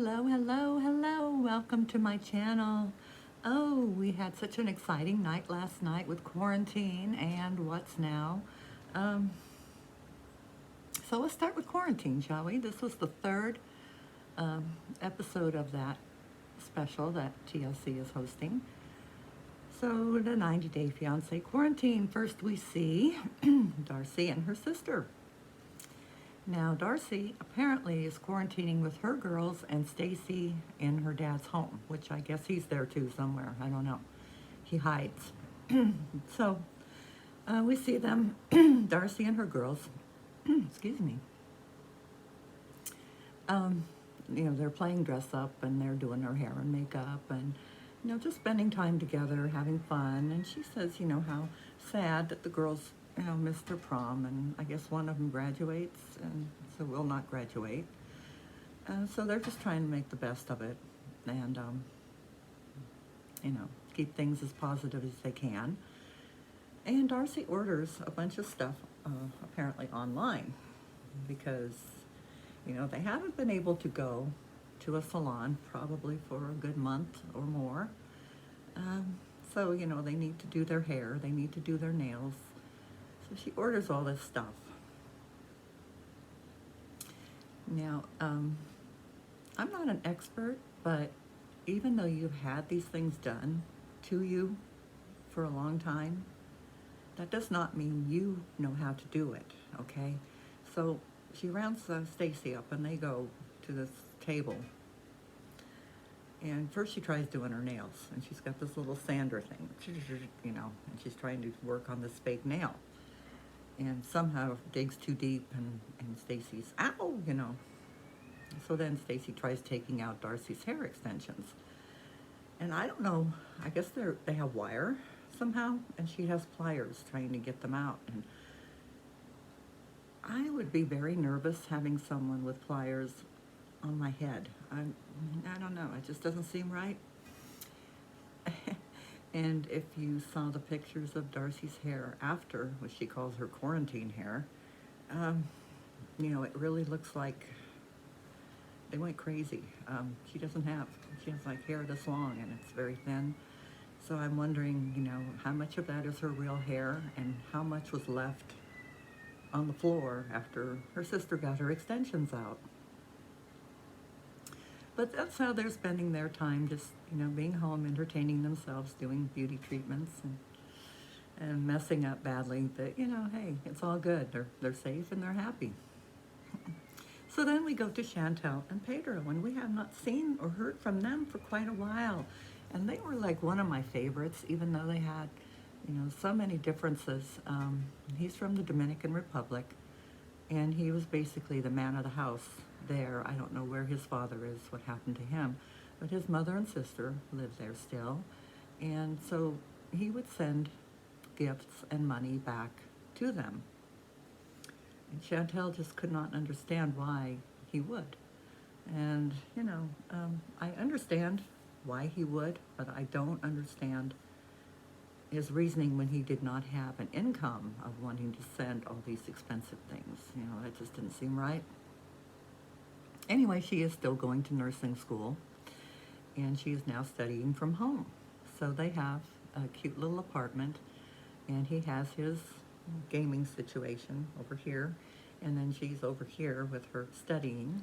Hello, hello, hello. Welcome to my channel. Oh, we had such an exciting night last night with quarantine and what's now. Um, so let's start with quarantine, shall we? This was the third episode of that special that TLC is hosting. So the 90-day Fiancé Quarantine. First we see Darcy and her sister. Now, Darcy apparently is quarantining with her girls and Stacy in her dad's home, which I guess he's there too somewhere. I don't know. He hides. So we see them, Darcy and her girls, excuse me. They're playing dress up and they're doing their hair and makeup and, just spending time together, having fun. And she says, how sad that the girls missed their prom, and I guess one of them graduates, and so will not graduate. So they're just trying to make the best of it, and keep things as positive as they can. And Darcy orders a bunch of stuff, apparently online, because they haven't been able to go to a salon probably for a good month or more. So they need to do their hair, they need to do their nails. So she orders all this stuff. Now, I'm not an expert, but even though you've had these things done to you for a long time, that does not mean you know how to do it, okay? So she rounds Stacy up and they go to this table. And first she tries doing her nails, and she's got this little sander thing, and she's trying to work on this fake nail. And somehow digs too deep, and Stacy's, ow, So then Stacy tries taking out Darcy's hair extensions. And I don't know, I guess they have wire somehow, and she has pliers trying to get them out. And I would be very nervous having someone with pliers on my head. I don't know, it just doesn't seem right. And if you saw the pictures of Darcy's hair after, which she calls her quarantine hair, it really looks like they went crazy. She has like hair this long and it's very thin. So I'm wondering, how much of that is her real hair and how much was left on the floor after her sister got her extensions out. But that's how they're spending their time, just, being home, entertaining themselves, doing beauty treatments and messing up badly. But, hey, it's all good. They're safe and they're happy. So then we go to Chantel and Pedro, and we have not seen or heard from them for quite a while. And they were like one of my favorites, even though they had, so many differences. He's from the Dominican Republic, and he was basically the man of the house there. I don't know where his father is, what happened to him, but his mother and sister live there still. And so he would send gifts and money back to them. And Chantel just could not understand why he would. And, I understand why he would, but I don't understand his reasoning when he did not have an income of wanting to send all these expensive things. That just didn't seem right. Anyway, she is still going to nursing school, and she is now studying from home. So they have a cute little apartment, and he has his gaming situation over here, and then she's over here with her studying.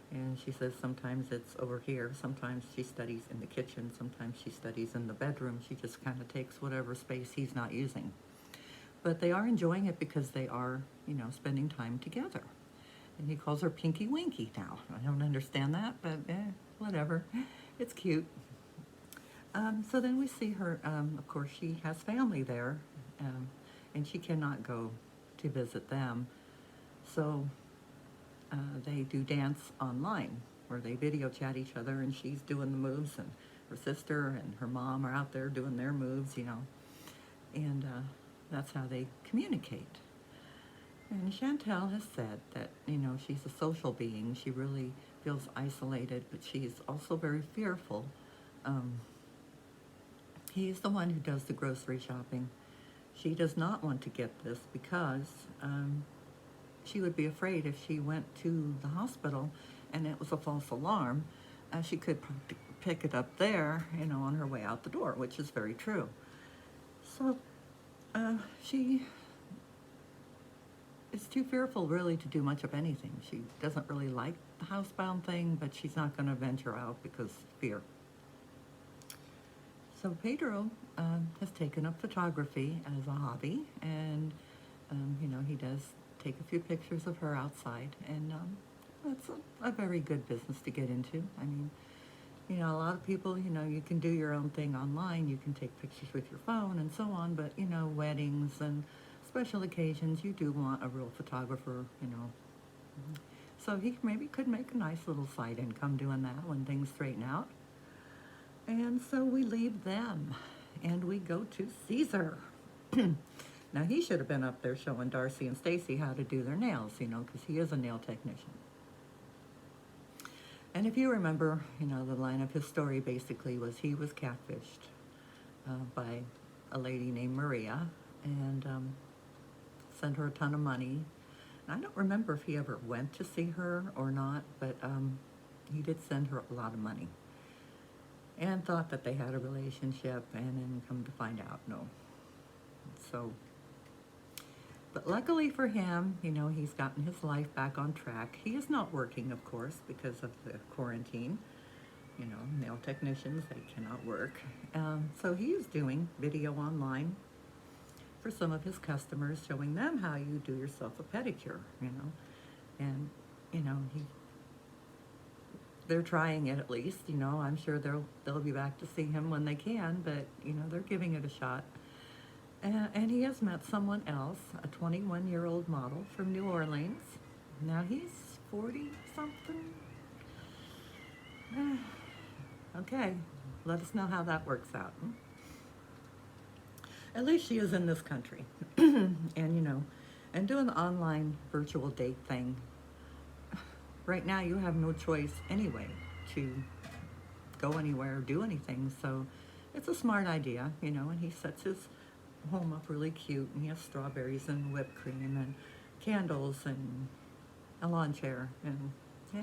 And she says sometimes it's over here, sometimes she studies in the kitchen, sometimes she studies in the bedroom. She just kind of takes whatever space he's not using. But they are enjoying it because they are, spending time together. And he calls her Pinky Winky now. I don't understand that, but whatever. It's cute. So then we see her, of course, she has family there, and she cannot go to visit them. So they do dance online, where they video chat each other, and she's doing the moves, and her sister and her mom are out there doing their moves, and that's how they communicate. And Chantel has said that, she's a social being. She really feels isolated, but she's also very fearful. He's the one who does the grocery shopping. She does not want to get this because she would be afraid if she went to the hospital and it was a false alarm, she could pick it up there, on her way out the door, which is very true. So she is too fearful really to do much of anything. She doesn't really like the housebound thing, but she's not going to venture out because fear. So Pedro has taken up photography as a hobby, and he does take a few pictures of her outside, and that's a very good business to get into. I mean, a lot of people, you can do your own thing online. You can take pictures with your phone and so on, but, weddings and special occasions, you do want a real photographer. So he maybe could make a nice little side income doing that when things straighten out. And so we leave them and we go to Caesar. Now he should have been up there showing Darcy and Stacy how to do their nails, because he is a nail technician. And if you remember, the line of his story basically was he was catfished by a lady named Maria and sent her a ton of money. And I don't remember if he ever went to see her or not, but he did send her a lot of money and thought that they had a relationship, and then come to find out, no. So, but luckily for him, he's gotten his life back on track. He is not working, of course, because of the quarantine. Nail technicians, they cannot work. So he is doing video online for some of his customers, showing them how you do yourself a pedicure, and, they're trying it at least, I'm sure they'll be back to see him when they can, but, they're giving it a shot. And he has met someone else, a 21-year-old model from New Orleans. Now he's 40-something. Okay, let us know how that works out. At least she is in this country. And doing the online virtual date thing, right now you have no choice anyway to go anywhere or do anything. So it's a smart idea, and he sets his home up really cute, and he has strawberries and whipped cream and candles and a lawn chair, and yeah.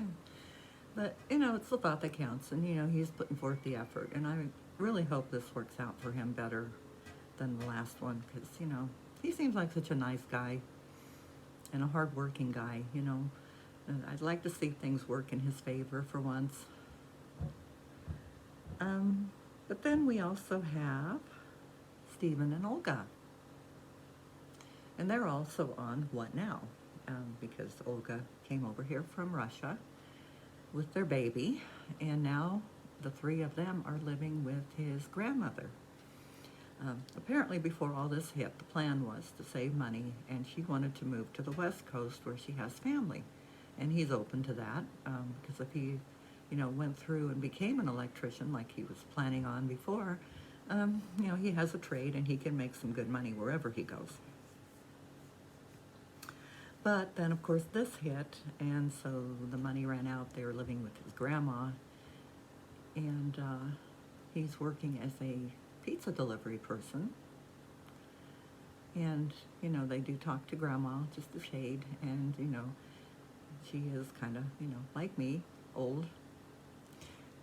But, it's the thought that counts, and, he's putting forth the effort, and I really hope this works out for him better than the last one, because, he seems like such a nice guy and a hard-working guy, and I'd like to see things work in his favor for once. But then we also have Stephen and Olga, and they're also on What Now, because Olga came over here from Russia with their baby, and now the three of them are living with his grandmother. Apparently before all this hit, the plan was to save money, and she wanted to move to the West Coast where she has family, and he's open to that, because if he went through and became an electrician like he was planning on before, he has a trade and he can make some good money wherever he goes. But then, of course, this hit, and so the money ran out. They were living with his grandma, and he's working as a pizza delivery person. And, they do talk to grandma, just a shade, and, she is kind of, like me, old,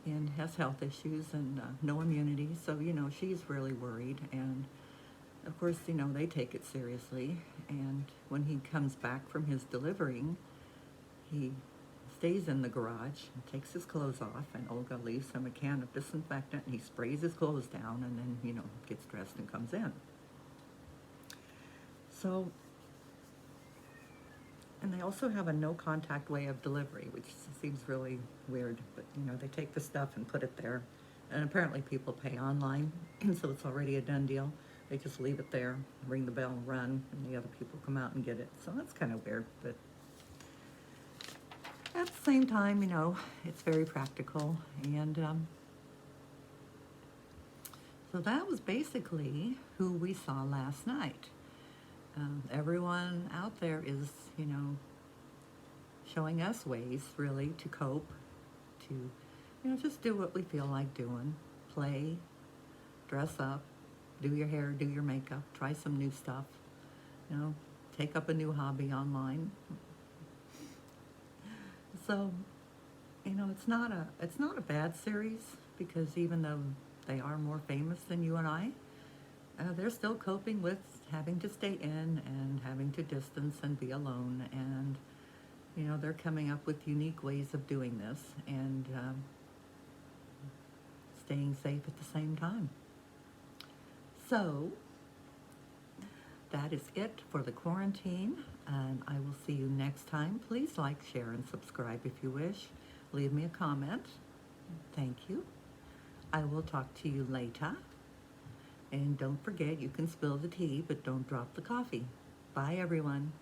and has health issues and no immunity, so, she's really worried, and of course, they take it seriously, and when he comes back from his delivering, he stays in the garage and takes his clothes off, and Olga leaves him a can of disinfectant, and he sprays his clothes down, and then, gets dressed and comes in. So, and they also have a no-contact way of delivery, which seems really weird, but, they take the stuff and put it there, and apparently people pay online, so it's already a done deal. They just leave it there, ring the bell, and run, and the other people come out and get it. So that's kind of weird, but at the same time, it's very practical. And so that was basically who we saw last night. Everyone out there is, showing us ways, really, to cope, to, just do what we feel like doing. Play, dress up, do your hair, do your makeup, try some new stuff, take up a new hobby online. So you know, it's not a bad series, because even though they are more famous than you and I, they're still coping with having to stay in and having to distance and be alone, and you know, they're coming up with unique ways of doing this, and staying safe at the same time. So that is it for the quarantine, and I will see you next time. Please like, share, and subscribe if you wish. Leave me a comment. Thank you. I will talk to you later. And don't forget, you can spill the tea, but don't drop the coffee. Bye, everyone.